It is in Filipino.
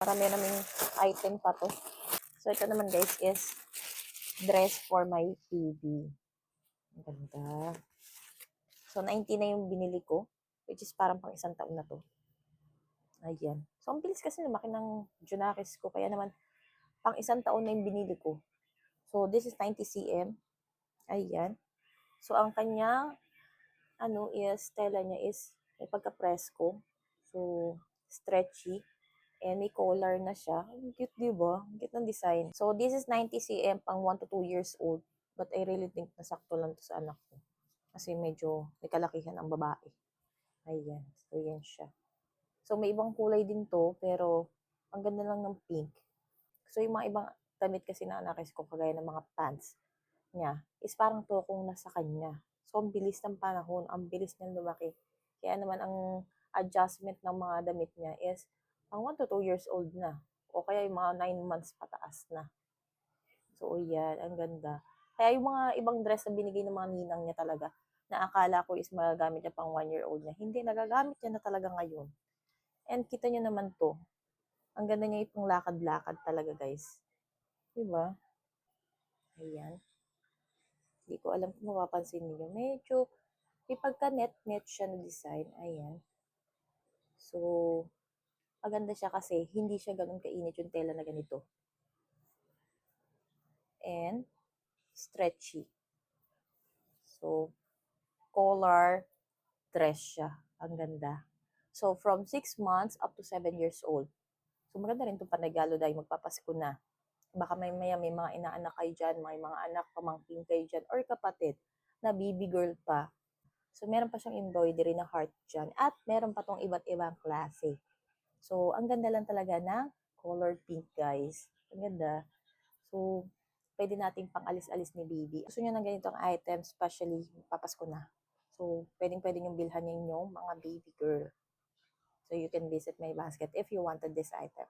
Marami naming item pa to. So, ito naman guys is dress for my baby. Ang ganda. So, 90 na yung binili ko, which is parang pang isang taon na to. Ayan. So, ang bilis kasi lumaki ng Junakis ko, kaya naman pang isang taon na yung binili ko. So, this is 90 cm. Ayan. So, ang kanyang, tela niya is, may pagka-presko. So, stretchy. And may collar na siya. Ang cute, diba? Ang cute ng design. So, this is 90 cm pang 1 to 2 years old. But I really think nasakto lang to sa anak ko. Kasi medyo may kalakihan ang babae. Ayan. So, yan siya. So, may ibang kulay din to, pero ang ganda lang ng pink. So, yung mga ibang damit kasi na anakis ko, kagaya ng mga pants niya, is parang to kung nasa kanya. So, ang bilis ng panahon, ang bilis niyang lumaki. Kaya naman, ang adjustment ng mga damit niya is pang 1 to 2 years old na. O kaya yung mga 9 months pataas na. So, yan, ang ganda. Kaya yung mga ibang dress na binigay ng mga ninang niya talaga, na akala ko is magagamit niya pang 1-year-old niya. Hindi, nagagamit niya na talaga ngayon. And kita niyo naman to. Ang ganda niya itong lakad-lakad talaga, guys. Diba? Ayan. Hindi ko alam kung mapapansin niyo. Medyo, may pagka-net-net siya na design. Ayan. So, maganda siya kasi hindi siya ganun kainit yung tela na ganito. And, stretchy. So, collar dress siya. Ang ganda. So, from 6 months up to 7 years old. So, maganda rin itong panregalo dahil magpapasko na. Baka may mga inaanak kayo dyan, may mga anak, pamangkin kayo dyan, or kapatid na baby girl pa. So, meron pa siyang embroidery na heart dyan. At meron pa tong iba't ibang klase. So, ang ganda lang talaga ng color pink, guys. Ang ganda. So, pwede nating pang-alis-alis ni baby. Gusto niyo ng ganitong items, especially papasko na. So, pwedeng-pwede niyong bilhan yung mga baby girl. So, you can visit my basket if you wanted this item.